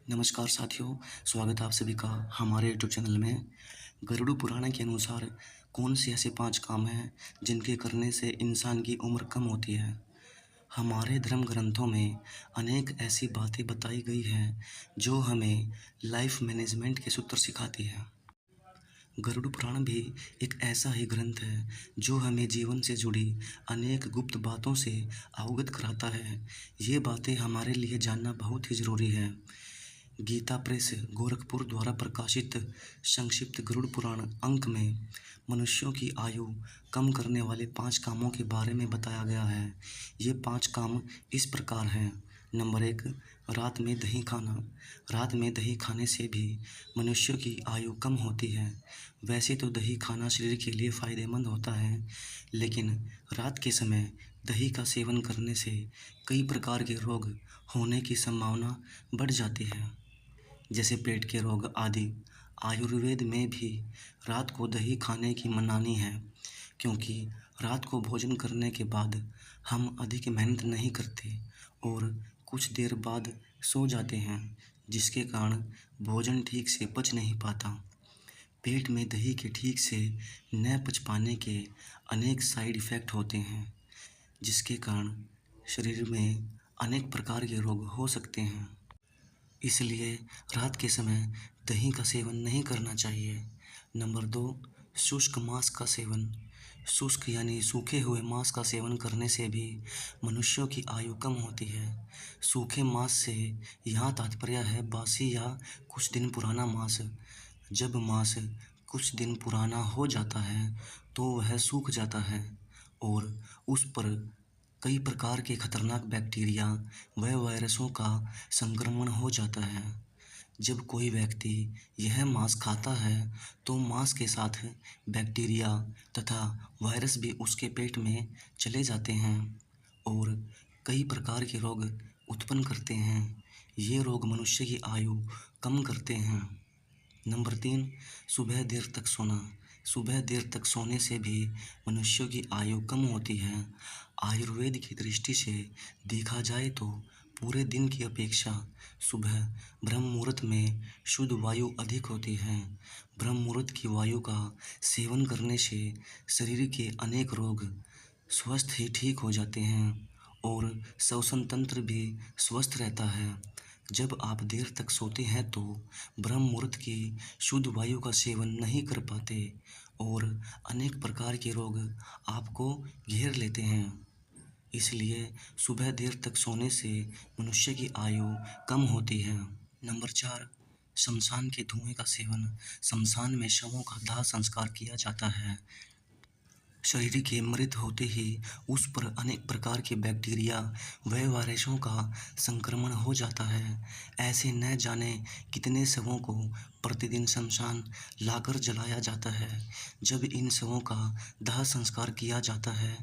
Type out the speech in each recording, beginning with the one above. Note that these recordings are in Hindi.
नमस्कार साथियों, स्वागत है आप सभी का हमारे यूट्यूब चैनल में। गरुड़ पुराण के अनुसार कौन से ऐसे 5 काम हैं जिनके करने से इंसान की उम्र कम होती है। हमारे धर्म ग्रंथों में अनेक ऐसी बातें बताई गई हैं जो हमें लाइफ मैनेजमेंट के सूत्र सिखाती है। गरुड़ पुराण भी एक ऐसा ही ग्रंथ है जो हमें जीवन से जुड़ी अनेक गुप्त बातों से अवगत कराता है। ये बातें हमारे लिए जानना बहुत ही ज़रूरी है। गीता प्रेस गोरखपुर द्वारा प्रकाशित संक्षिप्त गरुड़ पुराण अंक में मनुष्यों की आयु कम करने वाले 5 कामों के बारे में बताया गया है। ये 5 काम इस प्रकार हैं। नंबर 1, रात में दही खाना। रात में दही खाने से भी मनुष्यों की आयु कम होती है। वैसे तो दही खाना शरीर के लिए फ़ायदेमंद होता है, लेकिन रात के समय दही का सेवन करने से कई प्रकार के रोग होने की संभावना बढ़ जाती है, जैसे पेट के रोग आदि। आयुर्वेद में भी रात को दही खाने की मनाही है, क्योंकि रात को भोजन करने के बाद हम अधिक मेहनत नहीं करते और कुछ देर बाद सो जाते हैं, जिसके कारण भोजन ठीक से पच नहीं पाता। पेट में दही के ठीक से न पच पाने के अनेक साइड इफ़ेक्ट होते हैं, जिसके कारण शरीर में अनेक प्रकार के रोग हो सकते हैं। इसलिए रात के समय दही का सेवन नहीं करना चाहिए। नंबर 2, शुष्क मांस का सेवन। शुष्क यानी सूखे हुए मांस का सेवन करने से भी मनुष्यों की आयु कम होती है। सूखे मांस से यहाँ तात्पर्य है बासी या कुछ दिन पुराना मांस। जब मांस कुछ दिन पुराना हो जाता है तो वह सूख जाता है और उस पर कई प्रकार के खतरनाक बैक्टीरिया व वायरसों का संक्रमण हो जाता है। जब कोई व्यक्ति यह मांस खाता है तो मांस के साथ बैक्टीरिया तथा वायरस भी उसके पेट में चले जाते हैं और कई प्रकार के रोग उत्पन्न करते हैं। ये रोग मनुष्य की आयु कम करते हैं। नंबर 3, सुबह देर तक सोना। सुबह देर तक सोने से भी मनुष्यों की आयु कम होती है। आयुर्वेद की दृष्टि से देखा जाए तो पूरे दिन की अपेक्षा सुबह ब्रह्म मुहूर्त में शुद्ध वायु अधिक होती है। ब्रह्म मुहूर्त की वायु का सेवन करने से शरीर के अनेक रोग स्वस्थ ही ठीक हो जाते हैं और श्वसन तंत्र भी स्वस्थ रहता है। जब आप देर तक सोते हैं तो ब्रह्म मुहूर्त की शुद्ध वायु का सेवन नहीं कर पाते और अनेक प्रकार के रोग आपको घेर लेते हैं। इसलिए सुबह देर तक सोने से मनुष्य की आयु कम होती है। नंबर 4, शमशान के धुएं का सेवन। शमशान में शवों का दाह संस्कार किया जाता है। शरीर के मृत होते ही उस पर अनेक प्रकार के बैक्टीरिया व वायरसों का संक्रमण हो जाता है। ऐसे न जाने कितने शवों को प्रतिदिन शमशान लाकर जलाया जाता है। जब इन शवों का दाह संस्कार किया जाता है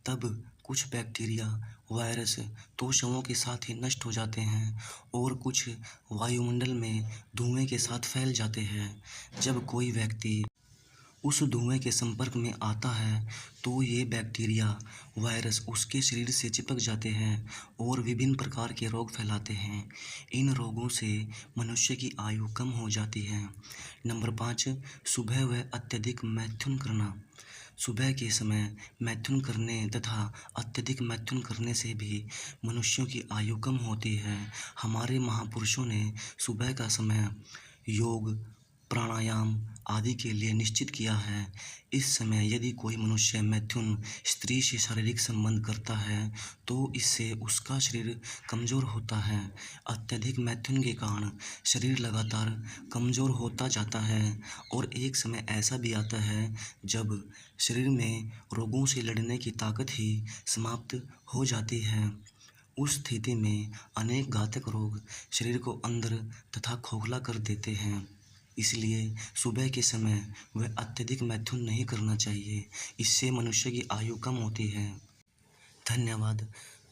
तब कुछ बैक्टीरिया वायरस तो शवों के साथ ही नष्ट हो जाते हैं और कुछ वायुमंडल में धुएं के साथ फैल जाते हैं। जब कोई व्यक्ति उस धुएं के संपर्क में आता है तो ये बैक्टीरिया वायरस उसके शरीर से चिपक जाते हैं और विभिन्न प्रकार के रोग फैलाते हैं। इन रोगों से मनुष्य की आयु कम हो जाती है। नंबर 5, सुबह व अत्यधिक मैथुन करना। सुबह के समय मैथुन करने तथा अत्यधिक मैथुन करने से भी मनुष्यों की आयु कम होती है। हमारे महापुरुषों ने सुबह का समय योग, प्राणायाम आदि के लिए निश्चित किया है। इस समय यदि कोई मनुष्य मैथुन स्त्री से शारीरिक संबंध करता है तो इससे उसका शरीर कमज़ोर होता है। अत्यधिक मैथुन के कारण शरीर लगातार कमज़ोर होता जाता है और एक समय ऐसा भी आता है जब शरीर में रोगों से लड़ने की ताकत ही समाप्त हो जाती है। उस स्थिति में अनेक घातक रोग शरीर को अंदर तथा खोखला कर देते हैं। इसलिए सुबह के समय वह अत्यधिक मैथुन नहीं करना चाहिए। इससे मनुष्य की आयु कम होती है। धन्यवाद।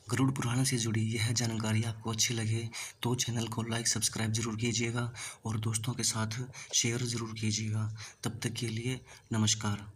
गरुड़ पुराण से जुड़ी यह जानकारी आपको अच्छी लगे तो चैनल को लाइक सब्सक्राइब ज़रूर कीजिएगा और दोस्तों के साथ शेयर ज़रूर कीजिएगा। तब तक के लिए नमस्कार।